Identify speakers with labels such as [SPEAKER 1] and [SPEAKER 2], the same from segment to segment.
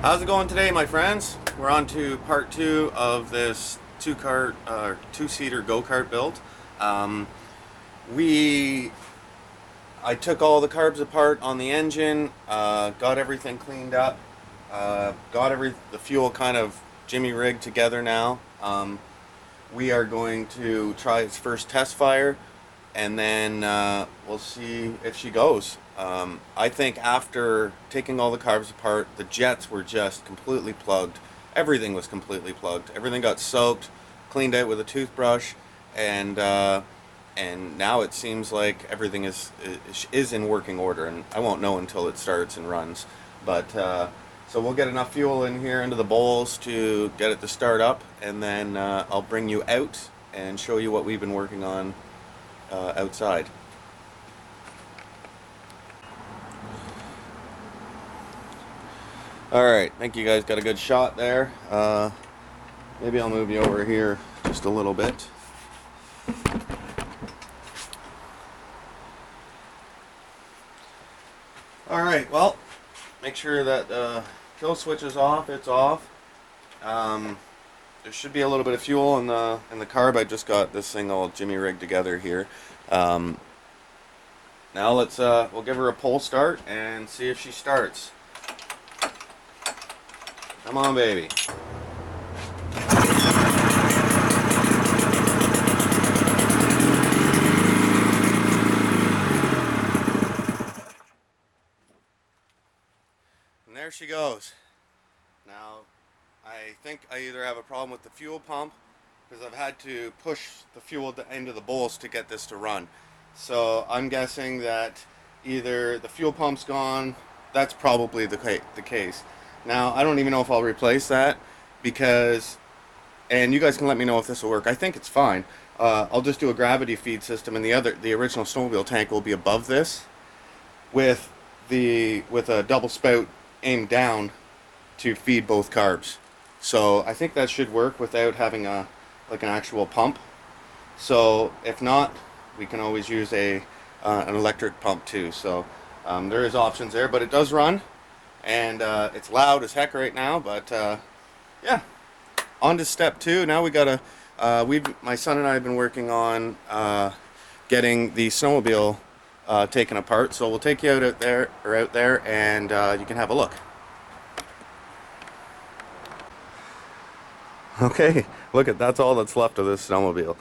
[SPEAKER 1] How's it going today, my friends? We're on to part two of this two-seater go-kart build. Um, we, I took all the carbs apart on the engine, got everything cleaned up, got the fuel kind of jimmy rigged together now. We are going to try its first test fire, and then we'll see if she goes. I think after taking all the carbs apart, the jets were just completely plugged. Everything was completely plugged. Everything got soaked, cleaned out with a toothbrush, and now it seems like everything is in working order. And I won't know until it starts and runs. But so we'll get enough fuel in here into the bowls to get it to start up, and then I'll bring you out and show you what we've been working on outside. Alright, think you guys got a good shot there. Maybe I'll move you over here just a little bit. Alright, well, make sure that kill switch is off, it's off. There should be a little bit of fuel in the carb. I just got this thing all jimmy rigged together here. Now we'll give her a pull start and see if she starts. Come on, baby. And there she goes. Now, I think I either have a problem with the fuel pump, because I've had to push the fuel into the bowls to get this to run. So I'm guessing that either the fuel pump's gone. That's probably the case. Now, I don't even know if I'll replace that, because, and you guys can let me know if this will work. I think it's fine. I'll just do a gravity feed system, and the original snowmobile tank will be above this, with a double spout aimed down to feed both carbs. So I think that should work without having an actual pump. So if not, we can always use an electric pump too. So there is options there, but it does run. And it's loud as heck right now, but yeah. On to step two. Now we gotta. My son and I have been working on getting the snowmobile taken apart. So we'll take you out there, and you can have a look. Okay, look that's all that's left of this snowmobile.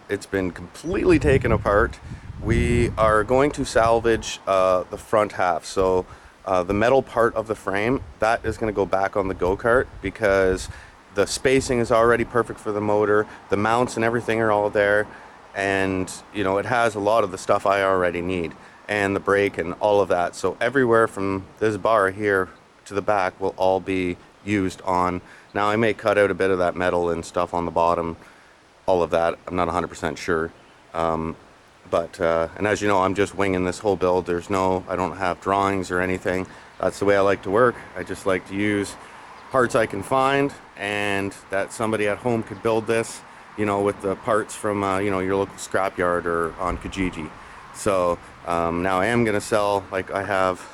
[SPEAKER 1] It's been completely taken apart. We are going to salvage the front half. So. The metal part of the frame, that is going to go back on the go-kart, because the spacing is already perfect for the motor, the mounts and everything are all there, and it has a lot of the stuff I already need, and the brake and all of that. So everywhere from this bar here to the back will all be used on. Now I may cut out a bit of that metal and stuff on the bottom, all of that, I'm not 100% sure. And as you know, I'm just winging this whole build. I don't have drawings or anything. That's the way I like to work. I just like to use parts I can find, and that somebody at home could build this, with the parts from, your local scrapyard or on Kijiji. So now I am going to sell, I have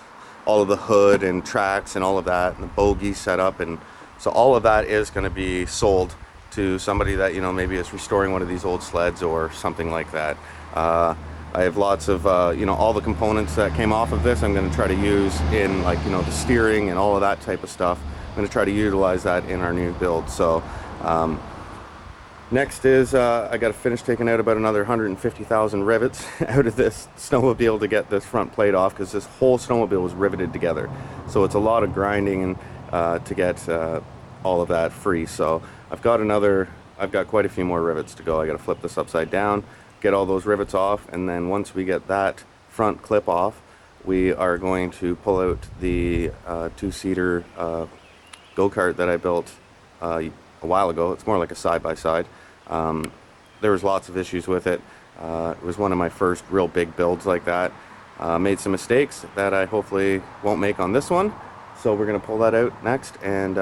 [SPEAKER 1] all of the hood and tracks and all of that, and the bogey set up, and so all of that is going to be sold to somebody that, maybe is restoring one of these old sleds or something like that. I have lots of, all the components that came off of this I'm going to try to use in, the steering and all of that type of stuff. I'm going to try to utilize that in our new build. So next is I got to finish taking out about another 150,000 rivets out of this snowmobile to get this front plate off, because this whole snowmobile was riveted together. So it's a lot of grinding and to get all of that free. So I've got quite a few more rivets to go. I got to flip this upside down, get all those rivets off, and then once we get that front clip off, we are going to pull out the two-seater go-kart that I built a while ago. It's more like a side-by-side. There was lots of issues with it. It was one of my first real big builds like that. Made some mistakes that I hopefully won't make on this one. So we're going to pull that out next and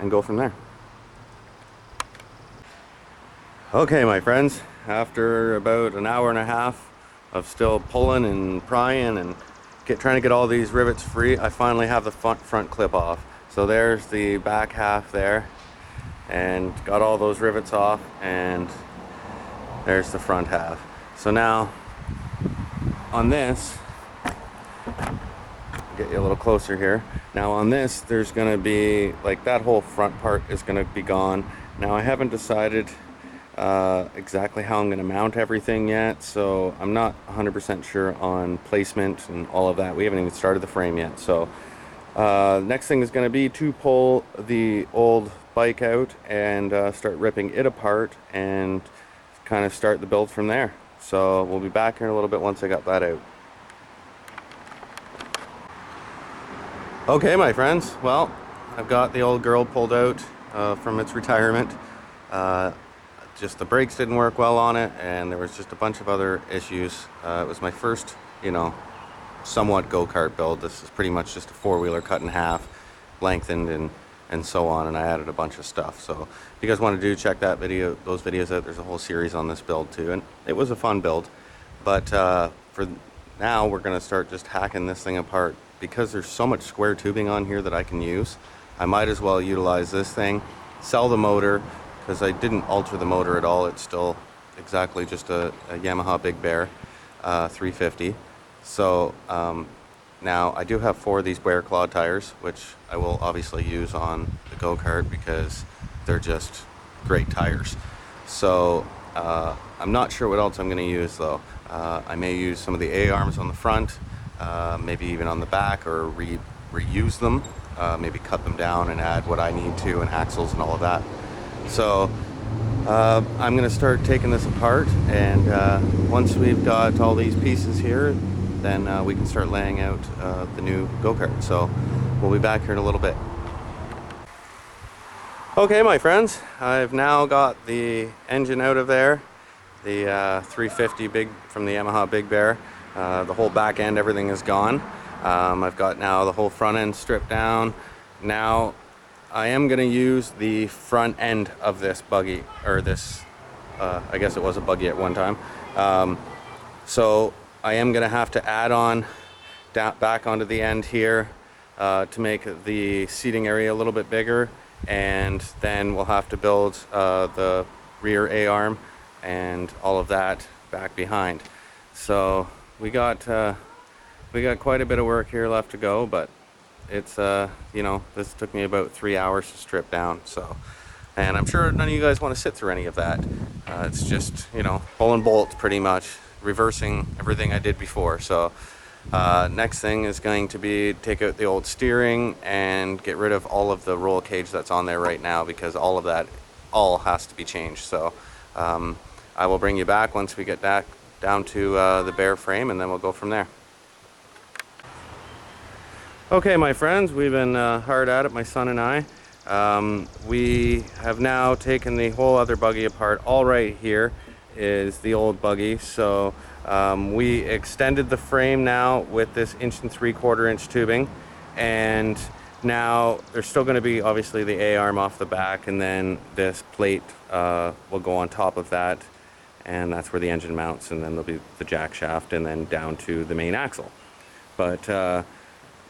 [SPEAKER 1] go from there. Okay, my friends, after about an hour and a half of still pulling and prying and trying to get all these rivets free, I finally have the front clip off. So there's the back half there, and got all those rivets off, and there's the front half. So now on this, get you a little closer here. Now on this, there's gonna be, like, that whole front part is gonna be gone. Now I haven't decided exactly how I'm gonna mount everything yet, so I'm not 100% sure on placement and all of that. We haven't even started the frame yet. So next thing is gonna be to pull the old bike out and start ripping it apart and kind of start the build from there. So we'll be back here in a little bit once I got that out. Okay, my friends, well, I've got the old girl pulled out from its retirement. Just the brakes didn't work well on it, and there was just a bunch of other issues. It was my first, somewhat go-kart build. This is pretty much just a four-wheeler cut in half, lengthened and so on, and I added a bunch of stuff. So if you guys want to check those videos out. There's a whole series on this build too, and it was a fun build. But for now, we're going to start just hacking this thing apart. Because there's so much square tubing on here that I can use, I might as well utilize this thing, sell the motor, because I didn't alter the motor at all. It's still exactly just a Yamaha Big Bear 350. So now I do have 4 of these Bear Claw tires, which I will obviously use on the go-kart because they're just great tires. So I'm not sure what else I'm going to use though. I may use some of the A-arms on the front, maybe even on the back, or reuse them, maybe cut them down and add what I need to, and axles and all of that. So I'm going to start taking this apart, and once we've got all these pieces here, then we can start laying out the new go-kart. So we'll be back here in a little bit. Okay, my friends, I've now got the engine out of there, the 350 from the Yamaha Big Bear. The whole back end, everything is gone. I've got now the whole front end stripped down. Now I am going to use the front end of this buggy, or this, I guess it was a buggy at one time. So I am going to have to add on back onto the end here to make the seating area a little bit bigger, and then we'll have to build the rear A-arm and all of that back behind. So we got quite a bit of work here left to go, but it's this took me about 3 hours to strip down. So, and I'm sure none of you guys want to sit through any of that. It's just pulling bolts, pretty much reversing everything I did before. So next thing is going to be take out the old steering and get rid of all of the roll cage that's on there right now, because all of that has to be changed. So I will bring you back once we get back down to the bare frame, and then we'll go from there. Okay, my friends, we've been hard at it, my son and I. We have now taken the whole other buggy apart. All right here is the old buggy. So we extended the frame now with this 1 3/4 inch tubing, and now there's still going to be obviously the A-arm off the back, and then this plate will go on top of that, and that's where the engine mounts, and then there'll be the jack shaft, and then down to the main axle. But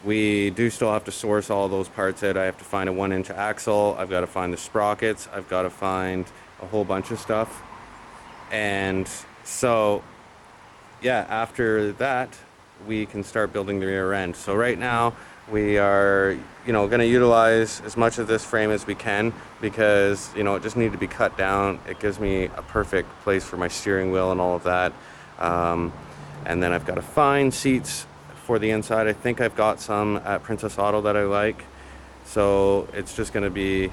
[SPEAKER 1] we do still have to source all those parts out. I have to find a 1-inch axle. I've got to find the sprockets. I've got to find a whole bunch of stuff. And so, yeah, after that, we can start building the rear end. So right now, we are, going to utilize as much of this frame as we can, because, it just needed to be cut down. It gives me a perfect place for my steering wheel and all of that. And then I've got to find seats for the inside. I think I've got some at Princess Auto that I like. So it's just going to be,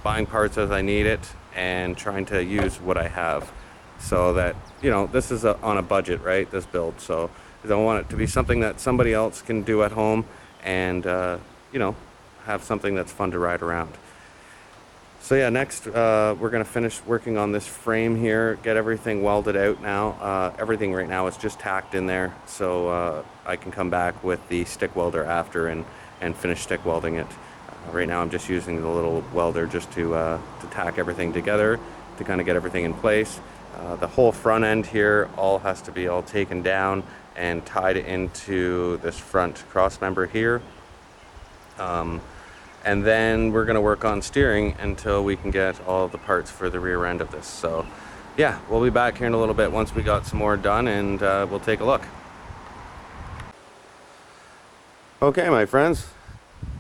[SPEAKER 1] buying parts as I need it and trying to use what I have. So that, this is on a budget, right? This build. So I don't want it to be something that somebody else can do at home and, have something that's fun to ride around. So yeah, next we're going to finish working on this frame here, get everything welded out now. Everything right now is just tacked in there, so I can come back with the stick welder after and finish stick welding it. Right now I'm just using the little welder just to tack everything together, to kind of get everything in place. The whole front end here has to be all taken down and tied into this front cross member here. and then we're gonna work on steering until we can get all the parts for the rear end of this. So yeah, we'll be back here in a little bit once we got some more done, and we'll take a look. Okay, my friends,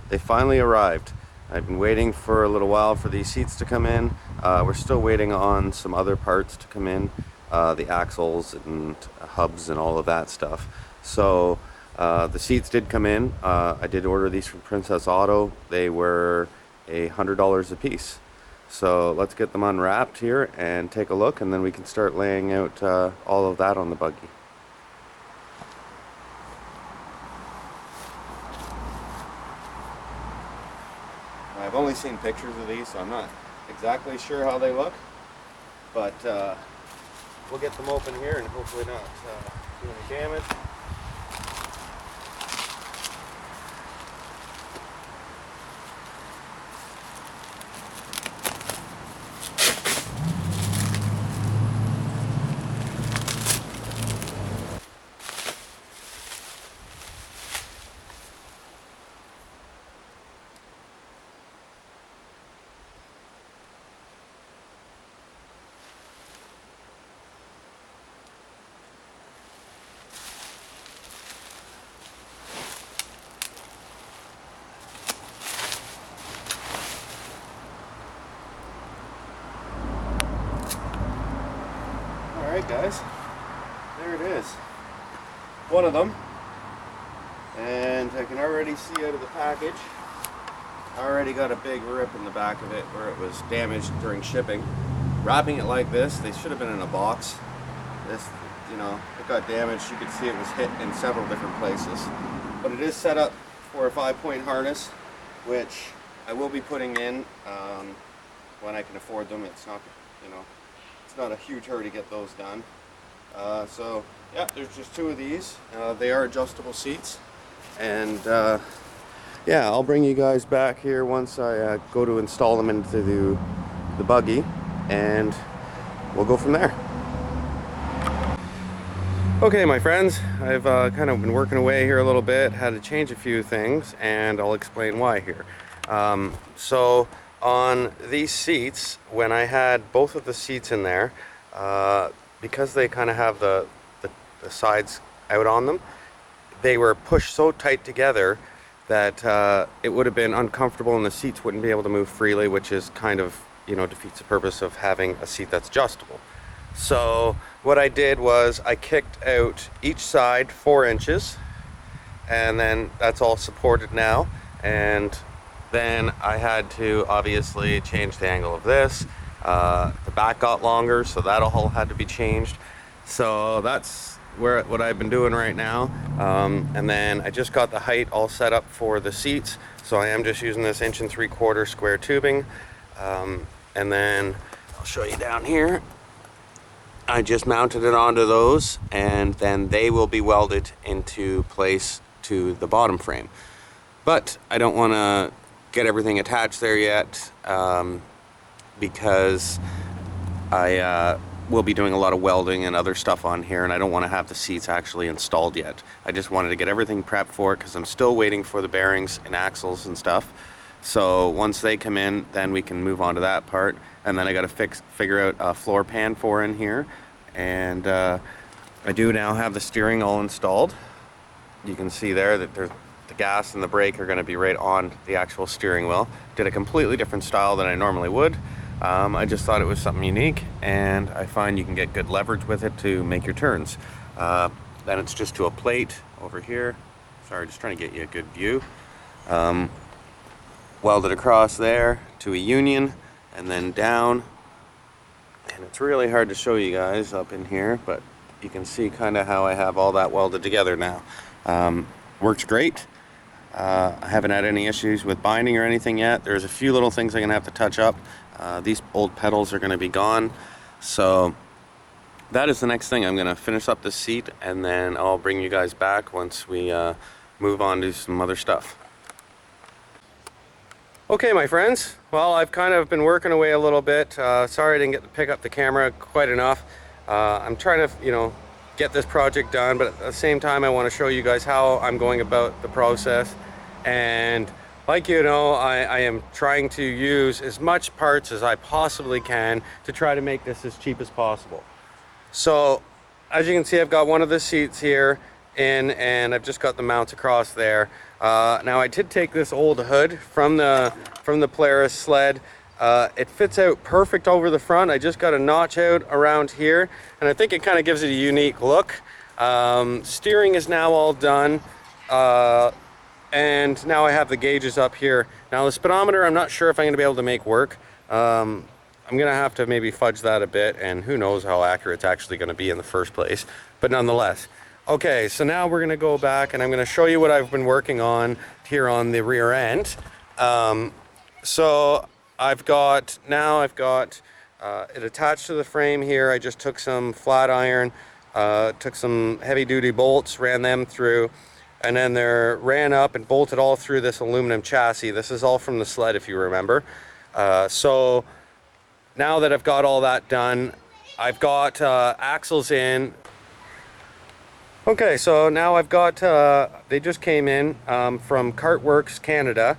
[SPEAKER 1] they finally arrived. I've been waiting for a little while for these seats to come in. We're still waiting on some other parts to come in, the axles and hubs and all of that stuff. So the seats did come in. I did order these from Princess Auto. They were $100 a piece. So let's get them unwrapped here and take a look, and then we can start laying out all of that on the buggy. I've only seen pictures of these, so I'm not exactly sure how they look, but we'll get them open here and hopefully not do any damage. Alright guys, there it is. One of them. And I can already see out of the package, I already got a big rip in the back of it where it was damaged during shipping. Wrapping it like this, they should have been in a box. This, you know, it got damaged. You could see it was hit in several different places. But it is set up for a 5-point harness, which I will be putting in when I can afford them. It's not, you know, it's not a huge hurry to get those done. So yeah, there's just 2 of these. They are adjustable seats, and yeah, I'll bring you guys back here once I go to install them into the buggy, and we'll go from there. Okay, my friends, I've kind of been working away here a little bit, had to change a few things, and I'll explain why here. So on these seats, when I had both of the seats in there, because they kind of have the sides out on them, they were pushed so tight together that it would have been uncomfortable and the seats wouldn't be able to move freely, which is kind of, you know, defeats the purpose of having a seat that's adjustable. So what I did was I kicked out each side 4 inches, and then that's all supported now, and then I had to obviously change the angle of this. The back got longer, so that all had to be changed. So that's what I've been doing right now. And then I just got the height all set up for the seats, so I am just using this 1 3/4 square tubing. And then I'll show you down here. I just mounted it onto those, and then they will be welded into place to the bottom frame. But I don't want to get everything attached there yet, because I will be doing a lot of welding and other stuff on here, and I don't want to have the seats actually installed yet. I just wanted to get everything prepped for it because I'm still waiting for the bearings and axles and stuff. So once they come in, then we can move on to that part, and then I got to figure out a floor pan for in here. And I do now have the steering all installed. You can see there that the gas and the brake are going to be right on the actual steering wheel. Did a completely different style than I normally would. I just thought it was something unique, and I find you can get good leverage with it to make your turns. Then it's just to a plate over here. Sorry, just trying to get you a good view. Welded across there to a union, and then down. And it's really hard to show you guys up in here, but you can see kind of how I have all that welded together now. Works great. I haven't had any issues with binding or anything yet. There's a few little things I'm going to have to touch up. These old pedals are going to be gone. So that is the next thing. I'm going to finish up this seat, and then I'll bring you guys back once we move on to some other stuff. Okay, my friends, well, I've kind of been working away a little bit. Sorry I didn't get to pick up the camera quite enough. I'm trying to, you know, get this project done, but at the same time I want to show you guys how I'm going about the process, and like you know, I am trying to use as much parts as I possibly can to try to make this as cheap as possible. So as you can see, I've got one of the seats here in, and I've just got the mounts across there. Now I did take this old hood from the Polaris sled. It fits out perfect over the front. I just got a notch out around here, and I think it kind of gives it a unique look. Steering is now all done, and now I have the gauges up here. Now the speedometer, I'm not sure if I'm going to be able to make work. I'm going to have to maybe fudge that a bit, and who knows how accurate it's actually going to be in the first place, but nonetheless. Okay, so now we're going to go back, and I'm going to show you what I've been working on here on the rear end. So I've got it attached to the frame here. I just took some flat iron, took some heavy duty bolts, ran them through, and then they're ran up and bolted all through this aluminum chassis. This is all from the sled, if you remember. So now that I've got all that done, I've got axles in. Okay, so now I've got, they just came in from Cartworks Canada,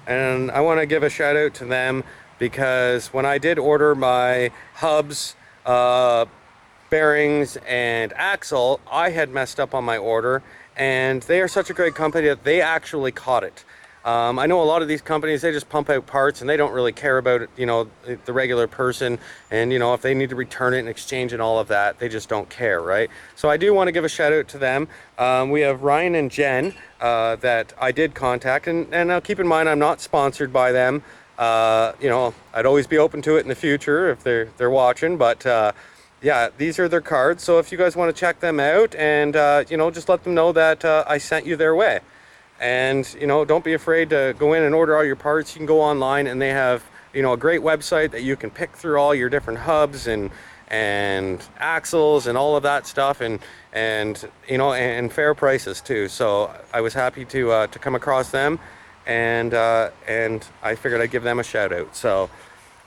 [SPEAKER 1] and I want to give a shout out to them, because when I did order my hubs, bearings and axle, I had messed up on my order, and they are such a great company that they actually caught it. I know a lot of these companies, they just pump out parts and they don't really care about it, you know, the regular person, and you know, if they need to return it and exchange and all of that, they just don't care, right? So I do want to give a shout out to them. We have Ryan and Jen that I did contact, and keep in mind, I'm not sponsored by them. You know, I'd always be open to it in the future if they're watching, but yeah, these are their cards. So if you guys want to check them out, and you know, just let them know that I sent you their way. And you know, don't be afraid to go in and order all your parts. You can go online, and they have, you know, a great website that you can pick through all your different hubs and axles and all of that stuff, and you know, and fair prices too. So I was happy to come across them, and I figured I'd give them a shout out. So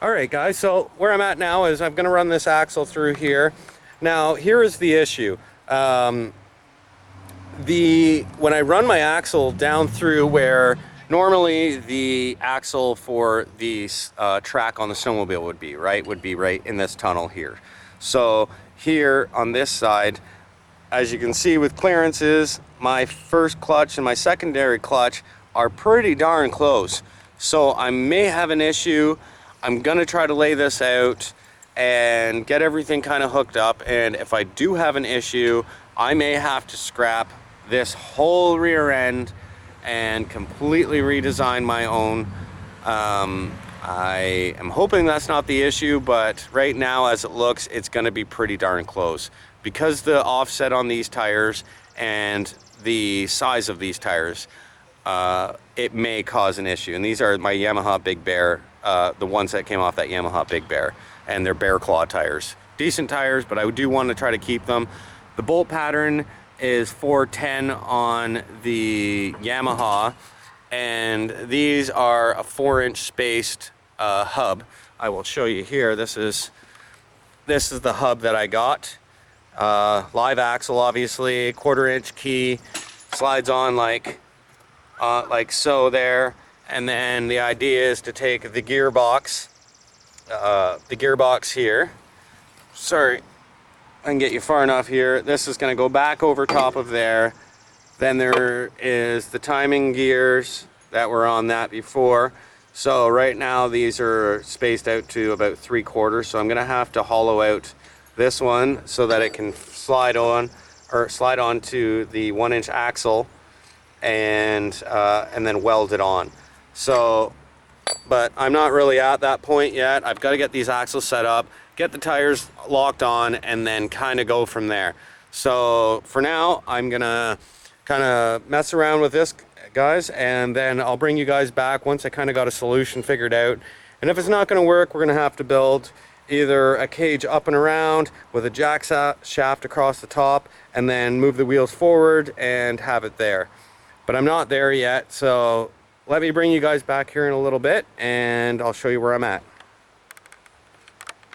[SPEAKER 1] all right guys, so where I'm at now is I'm going to run this axle through here. Now here is the issue. When I run my axle down through where normally the axle for the track on the snowmobile would be right in this tunnel here. So here on this side, as you can see with clearances, my first clutch and my secondary clutch are pretty darn close. So I may have an issue. I'm gonna try to lay this out and get everything kind of hooked up, and if I do have an issue, I may have to scrap this whole rear end and completely redesign my own. I am hoping that's not the issue, but right now as it looks, it's going to be pretty darn close, because the offset on these tires and the size of these tires, it may cause an issue. And these are my Yamaha Big Bear, the ones that came off that Yamaha Big Bear, and they're Bear Claw tires. Decent tires, but I do want to try to keep them. The bolt pattern is 410 on the Yamaha, and these are a 4-inch spaced hub. I will show you here. This is the hub that I got. Live axle, obviously, 1/4-inch key, slides on like so there, and then the idea is to take the gearbox here. Sorry, I can get you far enough here. This is going to go back over top of there. Then there is the timing gears that were on that before. So right now these are spaced out to about 3/4. So I'm going to have to hollow out this one so that it can slide onto the 1-inch axle, and then weld it on. So, but I'm not really at that point yet. I've got to get these axles set up, get the tires locked on, and then kind of go from there. So for now, I'm gonna kind of mess around with this, guys, and then I'll bring you guys back once I kind of got a solution figured out. And if it's not going to work, we're going to have to build either a cage up and around with a jack shaft across the top, and then move the wheels forward and have it there. But I'm not there yet, so let me bring you guys back here in a little bit, and I'll show you where I'm at.